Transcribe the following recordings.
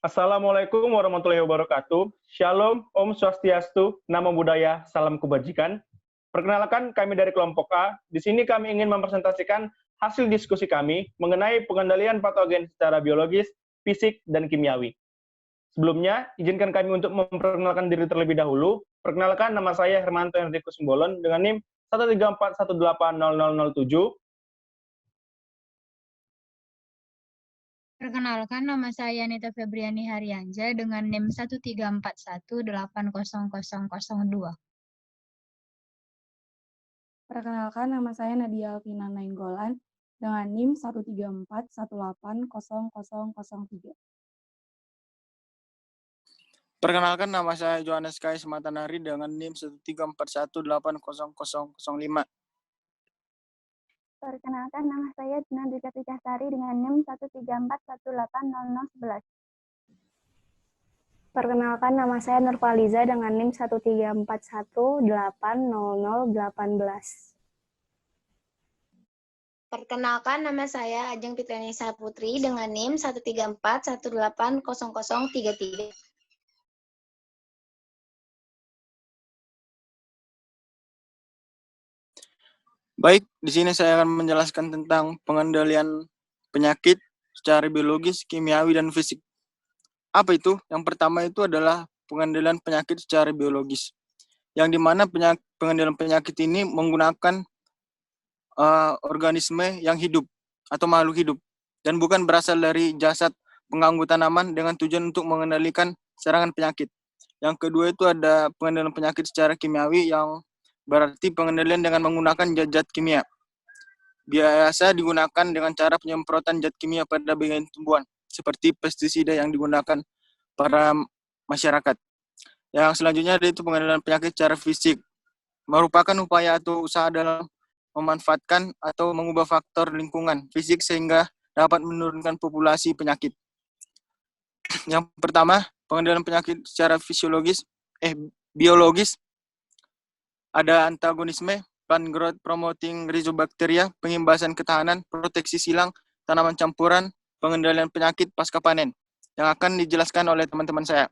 Assalamualaikum warahmatullahi wabarakatuh. Shalom, Om Swastiastu, Namo Buddhaya, Salam Kebajikan. Perkenalkan, kami dari kelompok A. Di sini kami ingin mempresentasikan hasil diskusi kami mengenai pengendalian patogen secara biologis, fisik, dan kimiawi. Sebelumnya, izinkan kami untuk memperkenalkan diri terlebih dahulu. Perkenalkan, nama saya Hermanto Enrico Simbolon dengan NIM 134180007. Perkenalkan, nama saya Nita Febriani Haryanja dengan NIM 134180002. Perkenalkan, nama saya Nadia Alvina Nainggolan dengan NIM 134180003. Perkenalkan, nama saya Johannes Kais Matanari dengan NIM 134180005. Perkenalkan, nama saya Dina Dwi Sari dengan NIM 134180011. Perkenalkan, nama saya Nurfaliza dengan NIM 134180018. Perkenalkan, nama saya Ajeng Fitranisa Putri dengan NIM 134180033. Baik, di sini saya akan menjelaskan tentang pengendalian penyakit secara biologis, kimiawi, dan fisik. Apa itu? Yang pertama itu adalah pengendalian penyakit secara biologis, yang dimana pengendalian penyakit ini menggunakan organisme yang hidup atau makhluk hidup, dan bukan berasal dari jasad pengganggu tanaman dengan tujuan untuk mengendalikan serangan penyakit. Yang kedua itu ada pengendalian penyakit secara kimiawi, yang berarti pengendalian dengan menggunakan zat-zat kimia. Biasa digunakan dengan cara penyemprotan zat kimia pada bagian tumbuhan, seperti pestisida yang digunakan para masyarakat. Yang selanjutnya yaitu pengendalian penyakit secara fisik, merupakan upaya atau usaha dalam memanfaatkan atau mengubah faktor lingkungan fisik sehingga dapat menurunkan populasi penyakit. Yang pertama, pengendalian penyakit secara biologis, ada antagonisme, plant growth promoting rhizobacteria, pengimbasan ketahanan, proteksi silang, tanaman campuran, pengendalian penyakit pasca panen, yang akan dijelaskan oleh teman-teman saya.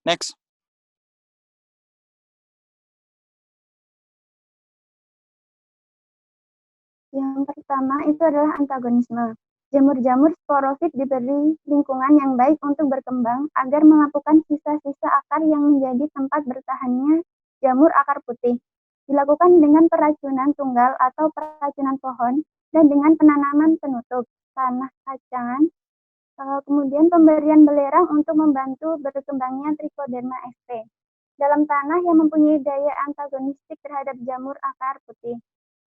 Next. Yang pertama itu adalah antagonisme. Jamur-jamur sporofit diberi lingkungan yang baik untuk berkembang agar mengapukan sisa-sisa akar yang menjadi tempat bertahannya jamur akar putih. Dilakukan dengan peracunan tunggal atau peracunan pohon dan dengan penanaman penutup tanah kacangan. Kemudian pemberian belerang untuk membantu berkembangnya Trichoderma sp. Dalam tanah yang mempunyai daya antagonistik terhadap jamur akar putih.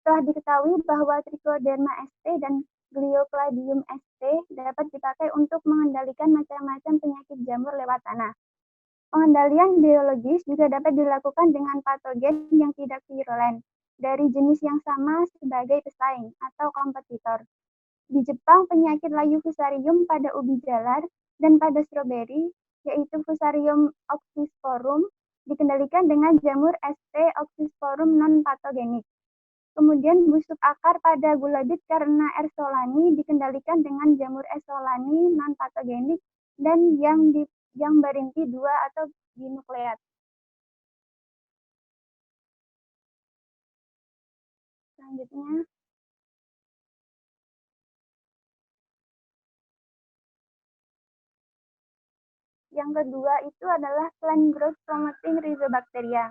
Telah diketahui bahwa Trichoderma sp dan Gliocladium sp dapat dipakai untuk mengendalikan macam-macam penyakit jamur lewat tanah. Pengendalian biologis juga dapat dilakukan dengan patogen yang tidak virulen dari jenis yang sama sebagai pesaing atau kompetitor. Di Jepang, penyakit layu fusarium pada ubi jalar dan pada stroberi, yaitu Fusarium oxysporum, dikendalikan dengan jamur sp oxysporum non-patogenik. Kemudian busuk akar pada gula bit karena R. solani dikendalikan dengan jamur S. solani non-patogenik dan yang berinti 2 atau dinukleat. Selanjutnya, yang kedua itu adalah plant growth promoting rhizobacteria.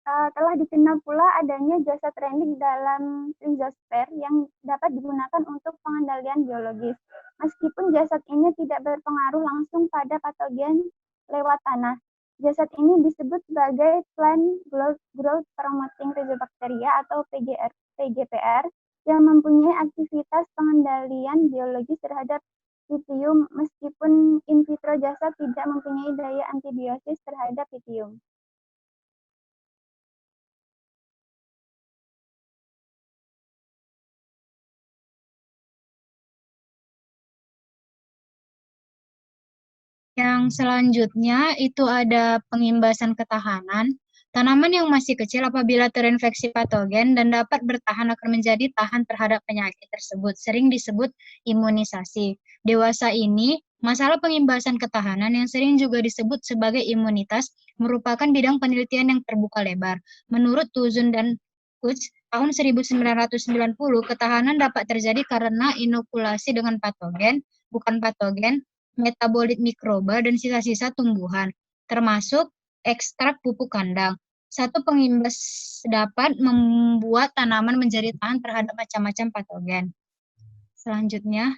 Telah dikenal pula adanya jasa trending dalam rhizosfer yang dapat digunakan untuk pengendalian biologis. Meskipun jasad ini tidak berpengaruh langsung pada patogen lewat tanah. Jasad ini disebut sebagai Plant Growth Promoting Rhizobacteria atau PGPR yang mempunyai aktivitas pengendalian biologis terhadap Pythium meskipun in vitro jasad tidak mempunyai daya antibiosis terhadap Pythium. Yang selanjutnya itu ada pengimbasan ketahanan. Tanaman yang masih kecil apabila terinfeksi patogen dan dapat bertahan akan menjadi tahan terhadap penyakit tersebut, sering disebut imunisasi. Dewasa ini, masalah pengimbasan ketahanan yang sering juga disebut sebagai imunitas merupakan bidang penelitian yang terbuka lebar. Menurut Tuzun dan Kutz, tahun 1990, ketahanan dapat terjadi karena inokulasi dengan patogen, bukan patogen, metabolit mikroba, dan sisa-sisa tumbuhan, termasuk ekstrak pupuk kandang. Satu pengimbas dapat membuat tanaman menjadi tahan terhadap macam-macam patogen. Selanjutnya,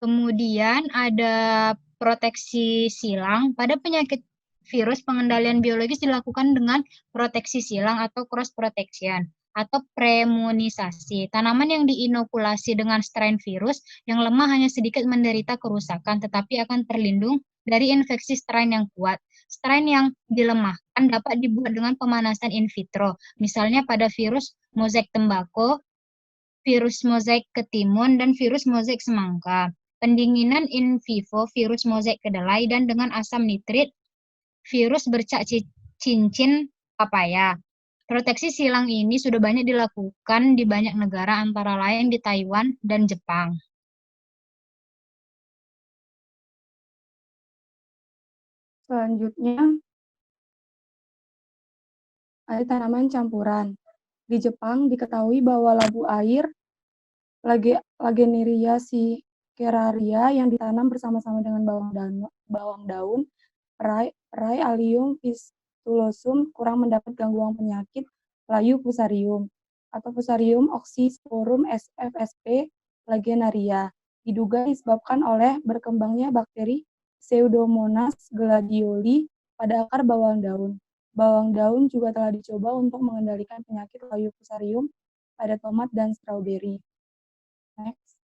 kemudian ada proteksi silang. Pada penyakit virus, pengendalian biologis dilakukan dengan proteksi silang atau cross protection atau premunisasi. Tanaman yang diinokulasi dengan strain virus yang lemah hanya sedikit menderita kerusakan, tetapi akan terlindung dari infeksi strain yang kuat. Strain yang dilemahkan dapat dibuat dengan pemanasan in vitro, misalnya pada virus mozaik tembakau, virus mozaik ketimun, dan virus mozaik semangka. Pendinginan in vivo virus mozaik kedelai, dan dengan asam nitrit virus bercak cincin papaya. Proteksi silang ini sudah banyak dilakukan di banyak negara, antara lain di Taiwan dan Jepang. Selanjutnya, ada tanaman campuran. Di Jepang diketahui bahwa labu air Lagenaria siceraria yang ditanam bersama-sama dengan bawang daun, Rai Allium pistulosum kurang mendapat gangguan penyakit layu fusarium atau Fusarium oxysporum FSP lagenaria. Diduga disebabkan oleh berkembangnya bakteri Pseudomonas gladioli pada akar bawang daun. Bawang daun juga telah dicoba untuk mengendalikan penyakit layu fusarium pada tomat dan stroberi. Next.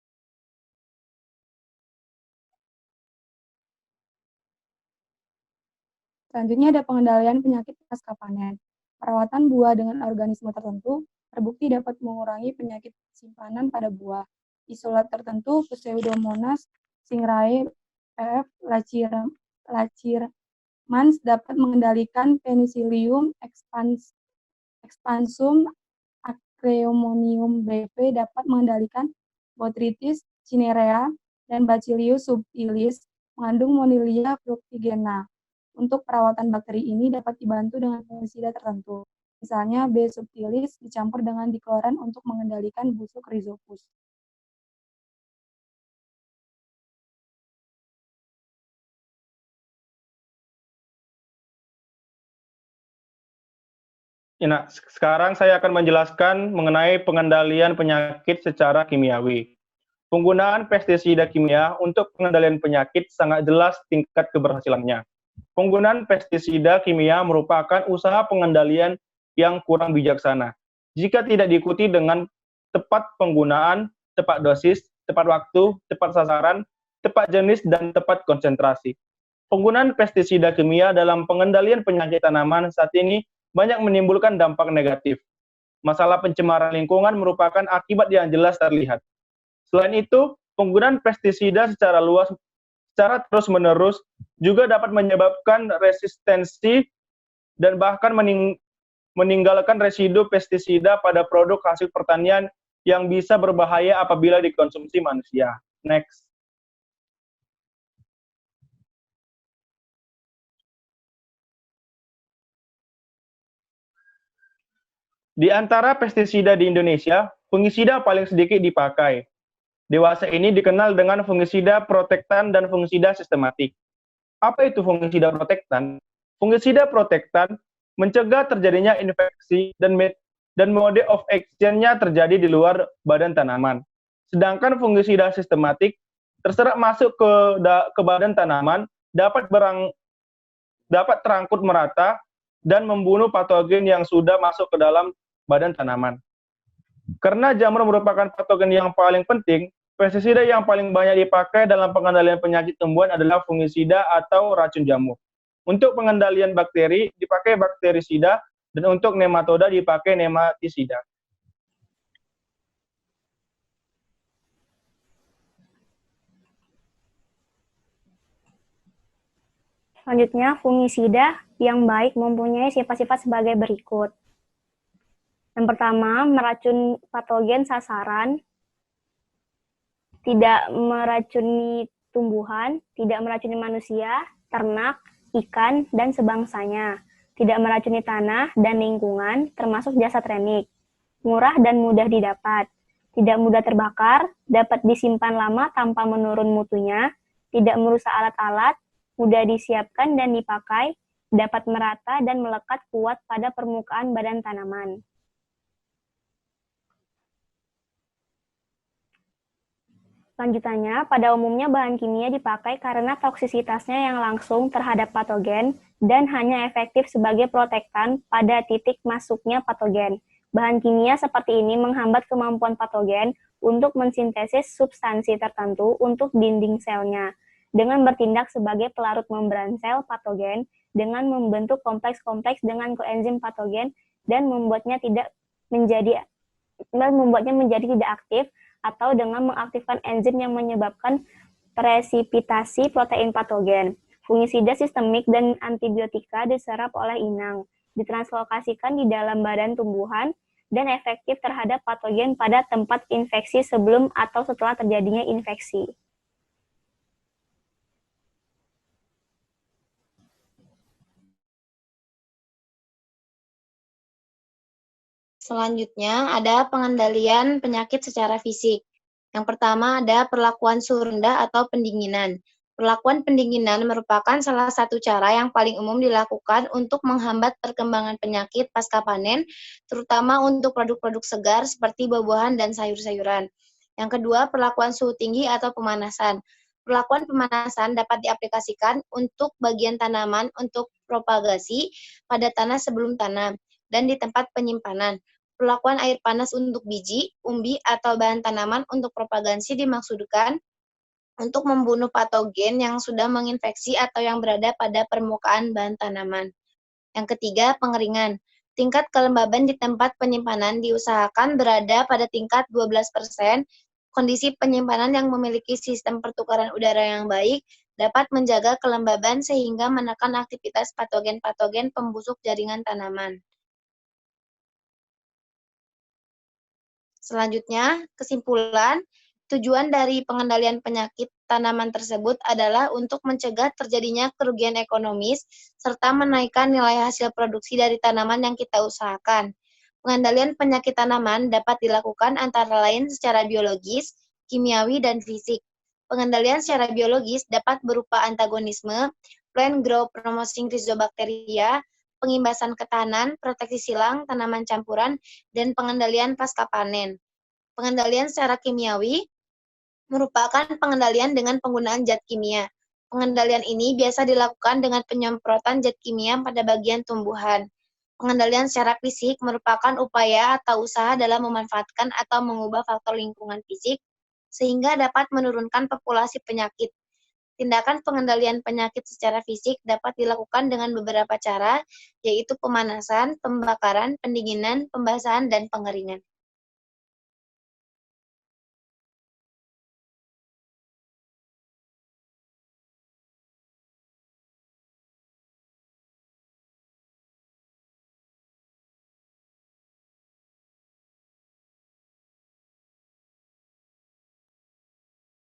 Selanjutnya ada pengendalian penyakit pasca panen. Perawatan buah dengan organisme tertentu terbukti dapat mengurangi penyakit simpanan pada buah. Isolat tertentu, Pseudomonas stingrae pf lacirmans dapat mengendalikan Penicillium expansum, Acremonium BV dapat mengendalikan Botrytis cinerea, dan Bacillus subtilis mengandung Monilia fructigena. Untuk perawatan bakteri ini dapat dibantu dengan fungisida tertentu. Misalnya B. subtilis dicampur dengan dikloran untuk mengendalikan busuk Rhizopus. Nah, sekarang saya akan menjelaskan mengenai pengendalian penyakit secara kimiawi. Penggunaan pestisida kimia untuk pengendalian penyakit sangat jelas tingkat keberhasilannya. Penggunaan pestisida kimia merupakan usaha pengendalian yang kurang bijaksana jika tidak diikuti dengan tepat penggunaan, tepat dosis, tepat waktu, tepat sasaran, tepat jenis, dan tepat konsentrasi. Penggunaan pestisida kimia dalam pengendalian penyakit tanaman saat ini banyak menimbulkan dampak negatif. Masalah pencemaran lingkungan merupakan akibat yang jelas terlihat. Selain itu, penggunaan pestisida secara luas, secara terus-menerus juga dapat menyebabkan resistensi dan bahkan meninggalkan residu pestisida pada produk hasil pertanian yang bisa berbahaya apabila dikonsumsi manusia. Next. Di antara pestisida di Indonesia, fungisida paling sedikit dipakai. Dewasa ini dikenal dengan fungisida protektan dan fungisida sistematik. Apa itu fungisida protektan? Fungisida protektan mencegah terjadinya infeksi dan mode of action-nya terjadi di luar badan tanaman. Sedangkan fungisida sistematik terserap masuk ke badan tanaman, dapat terangkut merata dan membunuh patogen yang sudah masuk ke dalam badan tanaman. Karena jamur merupakan patogen yang paling penting, pestisida yang paling banyak dipakai dalam pengendalian penyakit tumbuhan adalah fungisida atau racun jamur. Untuk pengendalian bakteri dipakai bakterisida, dan untuk nematoda dipakai nematisida. Selanjutnya, fungisida yang baik mempunyai sifat-sifat sebagai berikut. Yang pertama, meracun patogen sasaran, tidak meracuni tumbuhan, tidak meracuni manusia, ternak, ikan, dan sebangsanya, tidak meracuni tanah dan lingkungan, termasuk jasa trenik, murah dan mudah didapat, tidak mudah terbakar, dapat disimpan lama tanpa menurun mutunya, tidak merusak alat-alat, mudah disiapkan dan dipakai, dapat merata dan melekat kuat pada permukaan badan tanaman. Lanjutannya, pada umumnya bahan kimia dipakai karena toksisitasnya yang langsung terhadap patogen dan hanya efektif sebagai protektan pada titik masuknya patogen. Bahan kimia seperti ini menghambat kemampuan patogen untuk mensintesis substansi tertentu untuk dinding selnya, dengan bertindak sebagai pelarut membran sel patogen dengan membentuk kompleks-kompleks dengan koenzim patogen dan membuatnya menjadi tidak aktif, atau dengan mengaktifkan enzim yang menyebabkan presipitasi protein patogen. Fungisida sistemik dan antibiotika diserap oleh inang, ditranslokasikan di dalam badan tumbuhan, dan efektif terhadap patogen pada tempat infeksi sebelum atau setelah terjadinya infeksi. Selanjutnya ada pengendalian penyakit secara fisik. Yang pertama ada perlakuan suhu rendah atau pendinginan. Perlakuan pendinginan merupakan salah satu cara yang paling umum dilakukan untuk menghambat perkembangan penyakit pasca panen, terutama untuk produk-produk segar seperti buah-buahan dan sayur-sayuran. Yang kedua, perlakuan suhu tinggi atau pemanasan. Perlakuan pemanasan dapat diaplikasikan untuk bagian tanaman untuk propagasi pada tanah sebelum tanam dan di tempat penyimpanan. Perlakuan air panas untuk biji, umbi, atau bahan tanaman untuk propagasi dimaksudkan untuk membunuh patogen yang sudah menginfeksi atau yang berada pada permukaan bahan tanaman. Yang ketiga, pengeringan. Tingkat kelembaban di tempat penyimpanan diusahakan berada pada tingkat 12%. Kondisi penyimpanan yang memiliki sistem pertukaran udara yang baik dapat menjaga kelembaban sehingga menekan aktivitas patogen-patogen pembusuk jaringan tanaman. Selanjutnya, kesimpulan, tujuan dari pengendalian penyakit tanaman tersebut adalah untuk mencegah terjadinya kerugian ekonomis serta menaikkan nilai hasil produksi dari tanaman yang kita usahakan. Pengendalian penyakit tanaman dapat dilakukan antara lain secara biologis, kimiawi, dan fisik. Pengendalian secara biologis dapat berupa antagonisme, plant growth promoting rhizobacteria, pengimbasan ke tanah, proteksi silang, tanaman campuran, dan pengendalian pasca panen. Pengendalian secara kimiawi merupakan pengendalian dengan penggunaan zat kimia. Pengendalian ini biasa dilakukan dengan penyemprotan zat kimia pada bagian tumbuhan. Pengendalian secara fisik merupakan upaya atau usaha dalam memanfaatkan atau mengubah faktor lingkungan fisik sehingga dapat menurunkan populasi penyakit. Tindakan pengendalian penyakit secara fisik dapat dilakukan dengan beberapa cara, yaitu pemanasan, pembakaran, pendinginan, pembasahan, dan pengeringan.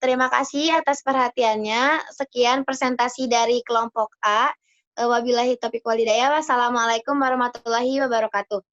Terima kasih atas perhatiannya. Sekian presentasi dari kelompok A. Wabillahi taufiq walhidayah. Wassalamualaikum warahmatullahi wabarakatuh.